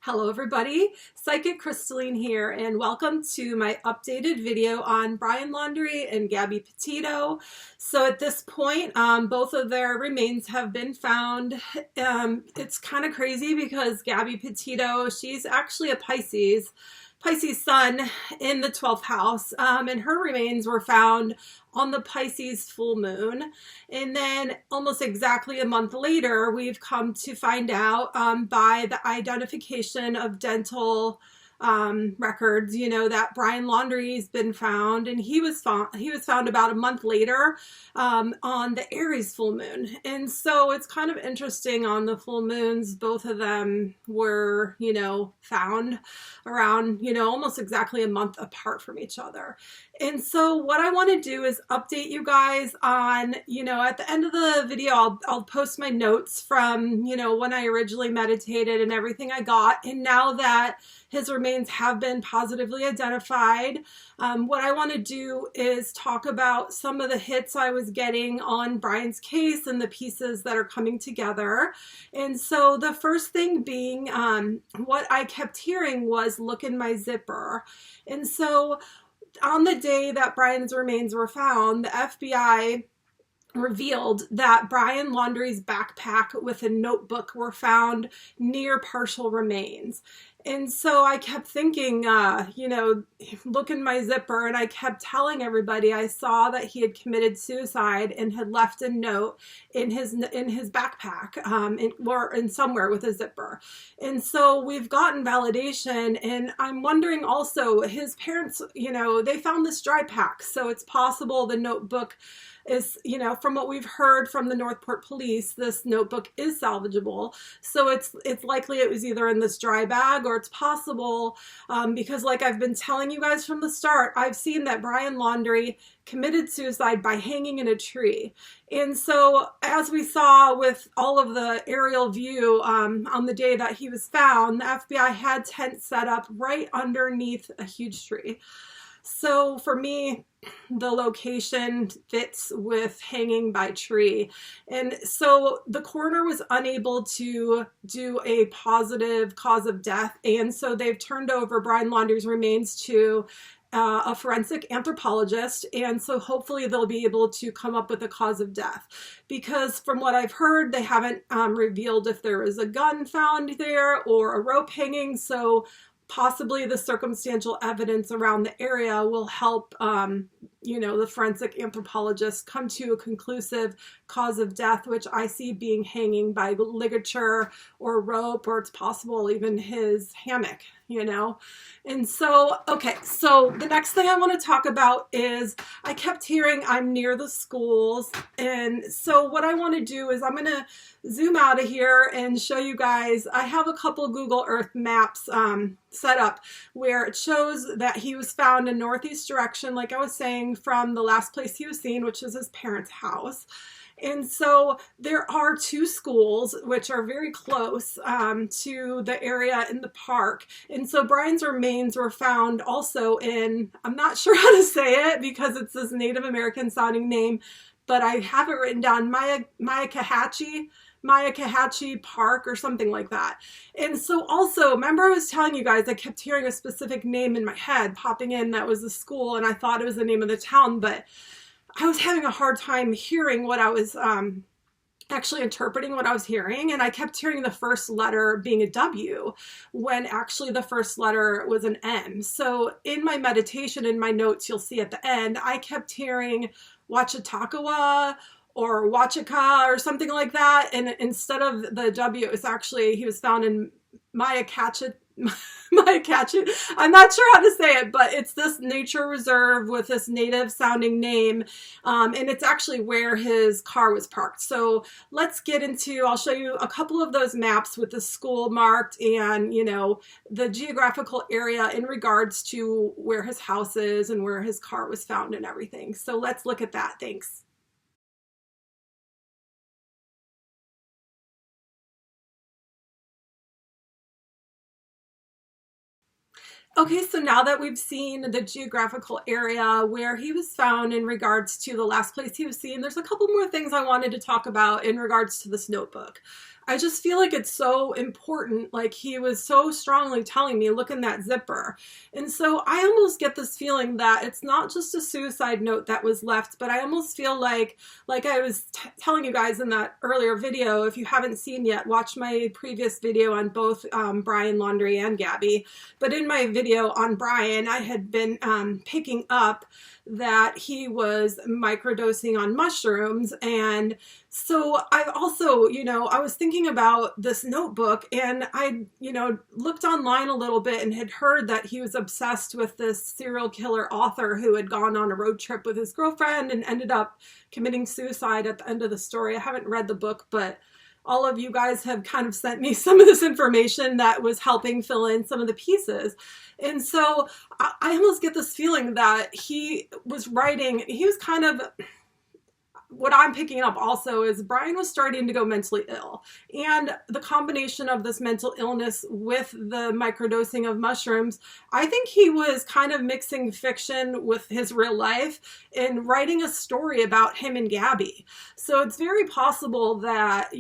Hello everybody, Psychic Krystaline here, and welcome to my updated video on Brian Laundrie and Gabby Petito. So at this point, both of their remains have been found. It's kind of crazy because Gabby Petito, she's actually a Pisces sun in the 12th house, and her remains were found on the Pisces full moon. And then almost exactly a month later, we've come to find out by the identification of dental records, that Brian Laundrie's been found, and he was found about a month later on the Aries full moon. And so it's kind of interesting, on the full moons, both of them were, found around, almost exactly a month apart from each other. And so what I want to do is update you guys on, at the end of the video, I'll post my notes from, when I originally meditated and everything I got. And now that his remains have been positively identified, what I want to do is talk about some of the hits I was getting on Brian's case and the pieces that are coming together. And so the first thing being, what I kept hearing was, look in my zipper. And so on the day that Brian's remains were found, the FBI revealed that Brian Laundrie's backpack with a notebook were found near partial remains. And so I kept thinking, look in my zipper, and I kept telling everybody I saw that he had committed suicide and had left a note in his backpack, or in somewhere with a zipper. And so we've gotten validation, and I'm wondering also, his parents, they found this dry pack, so it's possible the notebook is, from what we've heard from the Northport police, this notebook is salvageable. So it's likely it was either in this dry bag, or it's possible, because like I've been telling you guys from the start, I've seen that Brian Laundrie committed suicide by hanging in a tree. And so as we saw with all of the aerial view on the day that he was found, the FBI had tents set up right underneath a huge tree. So for me, the location fits with hanging by tree. And so the coroner was unable to do a positive cause of death. And so they've turned over Brian Laundrie's remains to a forensic anthropologist, and so hopefully they'll be able to come up with a cause of death, because from what I've heard, they haven't revealed if there was a gun found there or a rope hanging. So possibly the circumstantial evidence around the area will help, the forensic anthropologist come to a conclusive cause of death, which I see being hanging by ligature or rope, or it's possible even his hammock, And so, okay, so the next thing I want to talk about is, I kept hearing I'm near the schools. And so what I want to do is, I'm going to zoom out of here and show you guys, I have a couple Google Earth maps set up where it shows that he was found in northeast direction, like I was saying, from the last place he was seen, which is his parents' house. And so there are two schools which are very close to the area in the park. And so Brian's remains were found also in, I'm not sure how to say it because it's this Native American sounding name, but I have it written down, Myakahatchee Park or something like that. And so also, remember I was telling you guys, I kept hearing a specific name in my head popping in that was the school, and I thought it was the name of the town, but I was having a hard time hearing what I was actually interpreting what I was hearing, and I kept hearing the first letter being a W when actually the first letter was an M. So in my meditation, in my notes, you'll see at the end, I kept hearing Wachitakawa or Wachika or something like that, and instead of the W, it was actually, he was found in Myakahatchee. I'm not sure how to say it, but it's this nature reserve with this native sounding name, and it's actually where his car was parked. So let's get into, I'll show you a couple of those maps with the school marked and, the geographical area in regards to where his house is and where his car was found and everything. So let's look at that. Thanks. Okay, so now that we've seen the geographical area where he was found in regards to the last place he was seen, there's a couple more things I wanted to talk about in regards to this notebook. I just feel like it's so important. Like, he was so strongly telling me, look in that zipper. And so I almost get this feeling that it's not just a suicide note that was left, but I almost feel like I was telling you guys in that earlier video, if you haven't seen yet, watch my previous video on both Brian Laundrie and Gabby. But in my video on Brian, I had been picking up that he was microdosing on mushrooms. And so I also, I was thinking about this notebook, and I, looked online a little bit and had heard that he was obsessed with this serial killer author who had gone on a road trip with his girlfriend and ended up committing suicide at the end of the story. I haven't read the book, but all of you guys have kind of sent me some of this information that was helping fill in some of the pieces. And so I almost get this feeling that he was writing, he was kind of, what I'm picking up also is Brian was starting to go mentally ill. And the combination of this mental illness with the microdosing of mushrooms, I think he was kind of mixing fiction with his real life and writing a story about him and Gabby. So it's very possible that,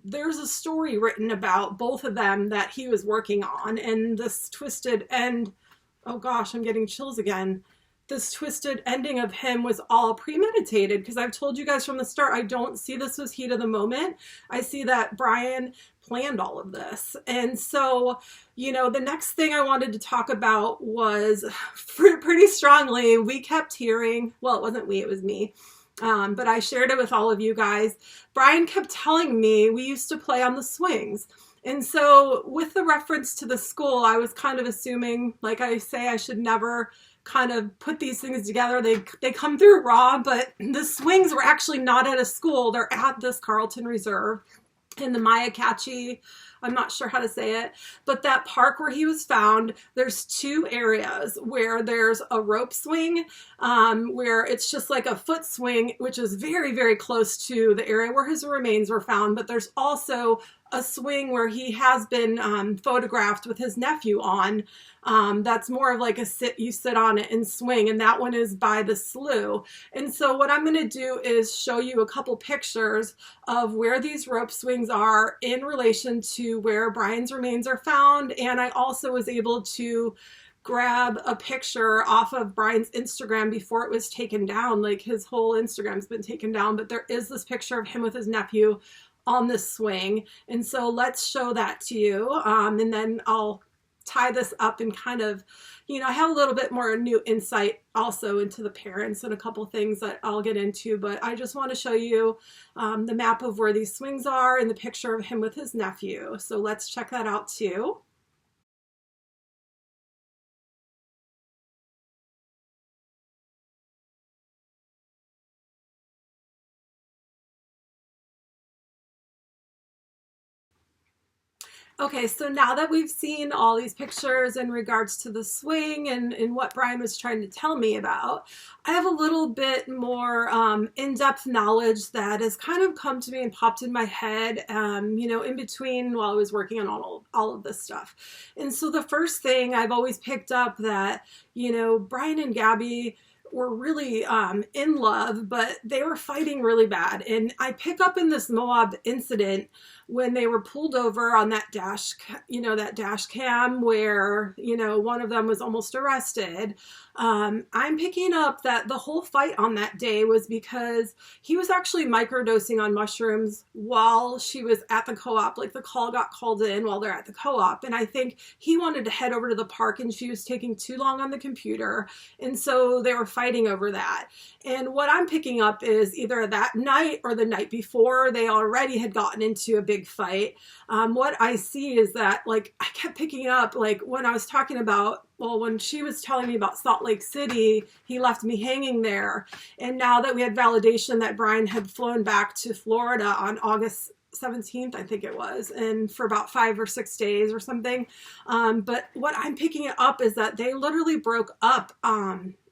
there's a story written about both of them that he was working on, and this twisted end, oh gosh, I'm getting chills again. This twisted ending of him was all premeditated, because I've told you guys from the start, I don't see this as heat of the moment. I see that Brian planned all of this. And so, the next thing I wanted to talk about was pretty strongly, we kept hearing, well, it wasn't we, it was me. But I shared it with all of you guys. Brian kept telling me we used to play on the swings. And so with the reference to the school, I was kind of assuming, like I say, I should never kind of put these things together. They come through raw, but the swings were actually not at a school. They're at this Carlton Reserve in the Mayakachi, I'm not sure how to say it, but that park where he was found, there's two areas where there's a rope swing, where it's just like a foot swing, which is very, very close to the area where his remains were found. But there's also a swing where he has been photographed with his nephew on. That's more of like you sit on it and swing, and that one is by the slough. And so what I'm going to do is show you a couple pictures of where these rope swings are in relation to where Brian's remains are found. And I also was able to grab a picture off of Brian's Instagram before it was taken down. Like, his whole Instagram's been taken down, but there is this picture of him with his nephew on this swing. And so let's show that to you. And then I'll tie this up and kind of, I have a little bit more new insight also into the parents and a couple things that I'll get into, but I just want to show you the map of where these swings are and the picture of him with his nephew. So let's check that out too. Okay, so now that we've seen all these pictures in regards to the swing and what Brian was trying to tell me about, I have a little bit more in-depth knowledge that has kind of come to me and popped in my head, in between while I was working on all of this stuff. And so the first thing I've always picked up that, Brian and Gabby were really in love, but they were fighting really bad. And I pick up in this Moab incident when they were pulled over on that dash cam where, one of them was almost arrested. I'm picking up that the whole fight on that day was because he was actually microdosing on mushrooms while she was at the co-op. Like, the call got called in while they're at the co-op. And I think he wanted to head over to the park and she was taking too long on the computer. And so they were fighting over that. And what I'm picking up is either that night or the night before, they already had gotten into a big fight. What I see is that, like, I kept picking up, like, when I was talking about, well, when she was telling me about Salt Lake City, he left me hanging there. And now that we had validation that Brian had flown back to Florida on August 17th, I think it was, and for about 5 or 6 days or something. But what I'm picking up is that they literally broke up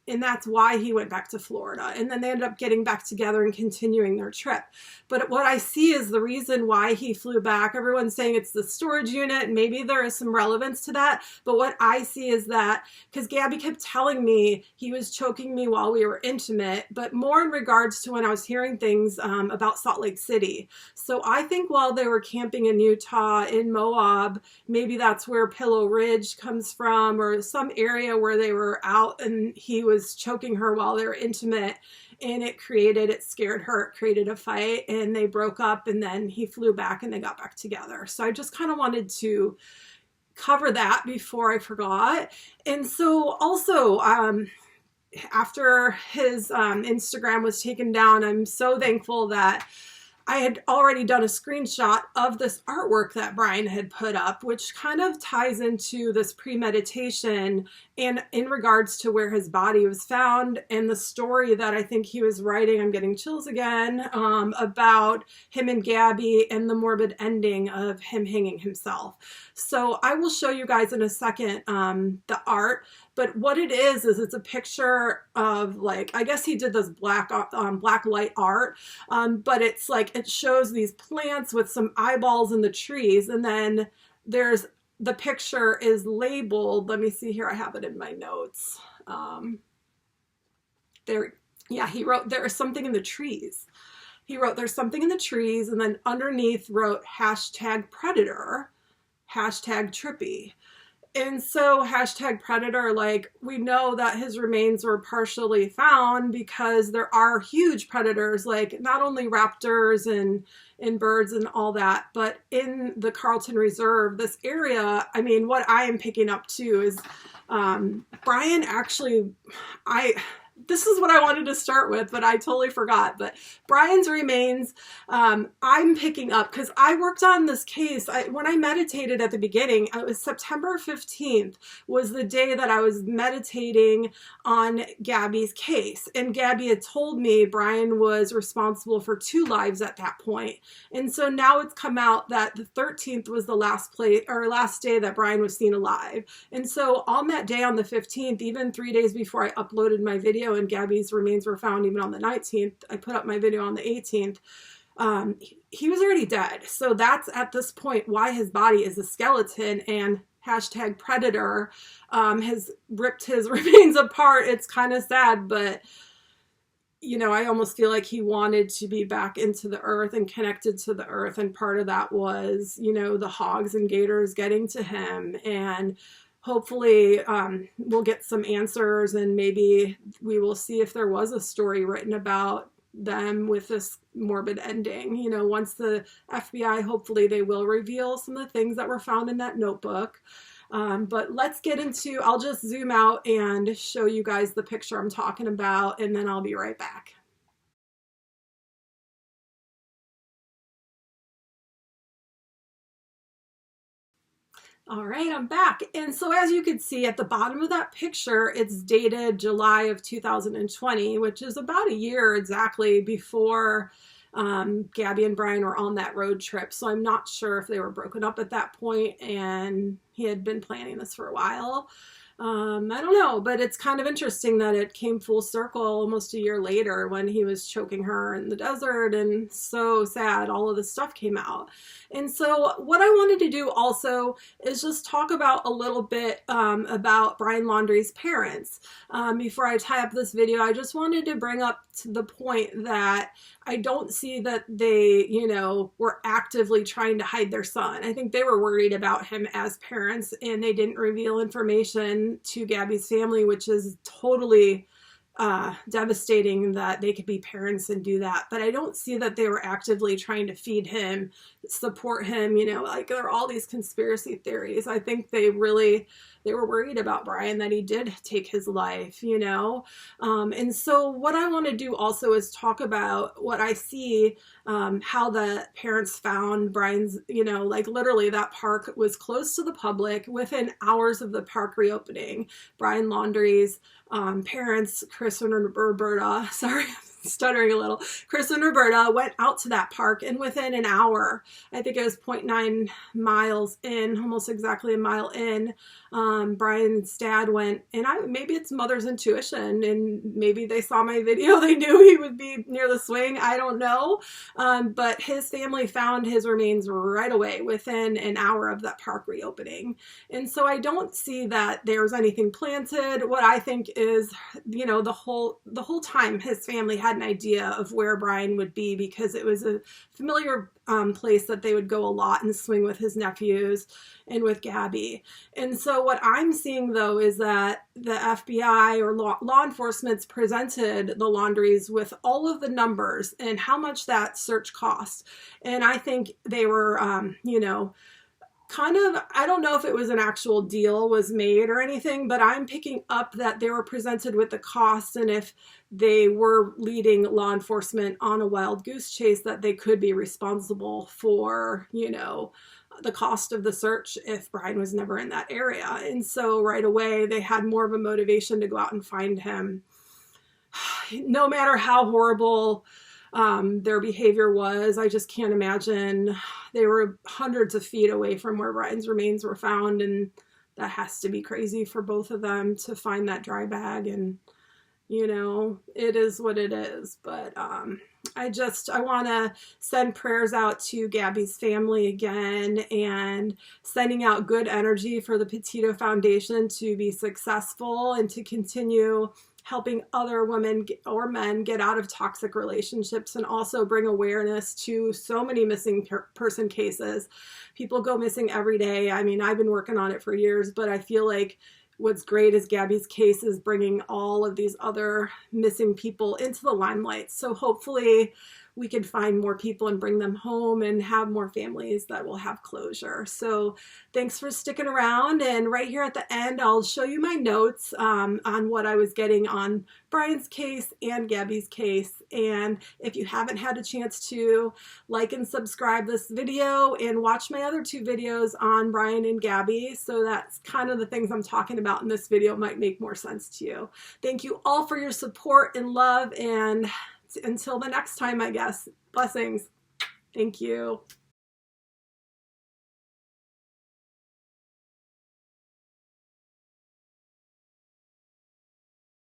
and that's why he went back to Florida. And then they ended up getting back together and continuing their trip. But what I see is the reason why he flew back. Everyone's saying it's the storage unit, and maybe there is some relevance to that. But what I see is that, because Gabby kept telling me he was choking me while we were intimate, but more in regards to when I was hearing things about Salt Lake City. So I think while they were camping in Utah, in Moab, maybe that's where Pillow Ridge comes from, or some area where they were out and he was choking her while they were intimate, and it scared her, it created a fight, and they broke up, and then he flew back and they got back together. So I just kind of wanted to cover that before I forgot. And so also, after his Instagram was taken down, I'm so thankful that I had already done a screenshot of this artwork that Brian had put up, which kind of ties into this premeditation and in regards to where his body was found and the story that I think he was writing, I'm getting chills again, about him and Gabby and the morbid ending of him hanging himself. So I will show you guys in a second the art. But what it is it's a picture of, like, I guess he did this black light art, but it's like, it shows these plants with some eyeballs in the trees, and then there's, the picture is labeled, let me see here, I have it in my notes. Yeah, he wrote, there is something in the trees. He wrote, there's something in the trees, and then underneath wrote #predator, #trippy. And so #predator, like, we know that his remains were partially found because there are huge predators, like not only raptors and birds and all that, but in the Carlton Reserve, this area, I mean, what I am picking up too is Brian actually, this is what I wanted to start with, but I totally forgot. But Brian's remains, I'm picking up because I worked on this case. When I meditated at the beginning, it was September 15th was the day that I was meditating on Gabby's case. And Gabby had told me Brian was responsible for 2 lives at that point. And so now it's come out that the 13th was the last day that Brian was seen alive. And so on that day, on the 15th, even 3 days before I uploaded my video, and Gabby's remains were found even on the 19th. I put up my video on the 18th. He was already dead. So that's at this point why his body is a skeleton, and #predator has ripped his remains apart. It's kind of sad, but you know, I almost feel like he wanted to be back into the earth and connected to the earth. And part of that was, you know, the hogs and gators getting to him, and hopefully we'll get some answers, and maybe we will see if there was a story written about them with this morbid ending. You know, once the FBI, hopefully they will reveal some of the things that were found in that notebook. But let's get into, I'll just zoom out and show you guys the picture I'm talking about, and then I'll be right back. All right, I'm back. And so as you can see at the bottom of that picture, it's dated July of 2020, which is about a year exactly before Gabby and Brian were on that road trip. So I'm not sure if they were broken up at that point and he had been planning this for a while. I don't know, but it's kind of interesting that it came full circle almost a year later when he was choking her in the desert, and so sad all of this stuff came out. And so what I wanted to do also is just talk about a little bit about Brian Laundrie's parents. Before I tie up this video, I just wanted to bring up to the point that I don't see that they, you know, were actively trying to hide their son. I think they were worried about him as parents, and they didn't reveal information to Gabby's family, which is totally devastating that they could be parents and do that. But I don't see that they were actively trying to feed him, support him, you know, like there are all these conspiracy theories. I think they were worried about Brian, that he did take his life, you know. And so what I want to do also is talk about what I see, how the parents found Brian's, you know, like literally that park was closed to the public within hours of the park reopening. Brian Laundrie's parents, Chris and Roberta, sorry, I'm stuttering a little. Chris and Roberta went out to that park, and within an hour, I think it was 0.9 miles in, almost exactly a mile in, Brian's dad went, and maybe it's mother's intuition, and maybe they saw my video, they knew he would be near the swing, I don't know, but his family found his remains right away within an hour of that park reopening. And so I don't see that there's anything planted. What I think is, you know, the whole time his family had an idea of where Brian would be, because it was a familiar place that they would go a lot and swing with his nephews and with Gabby. And so what I'm seeing, though, is that the FBI or law enforcement's presented the Laundries with all of the numbers and how much that search cost. And I think they were, you know, kind of, I don't know if it was an actual deal was made or anything, but I'm picking up that they were presented with the cost, and if they were leading law enforcement on a wild goose chase, that they could be responsible for, you know, the cost of the search if Brian was never in that area. And so right away they had more of a motivation to go out and find him. No matter how horrible their behavior was, I just can't imagine. They were hundreds of feet away from where Brian's remains were found, and that has to be crazy for both of them to find that dry bag. And you know, it is what it is. But I want to send prayers out to Gabby's family again, and sending out good energy for the Petito Foundation to be successful and to continue helping other women or men get out of toxic relationships, and also bring awareness to so many missing person cases. People go missing every day. I mean, I've been working on it for years, but I feel like what's great is Gabby's case is bringing all of these other missing people into the limelight. So hopefully we can find more people and bring them home and have more families that will have closure. So thanks for sticking around. And right here at the end, I'll show you my notes on what I was getting on Brian's case and Gabby's case. And if you haven't had a chance to like and subscribe this video and watch my other two videos on Brian and Gabby, so that's kind of the things I'm talking about in this video might make more sense to you. Thank you all for your support and love, and until the next time, I guess. Blessings. Thank you.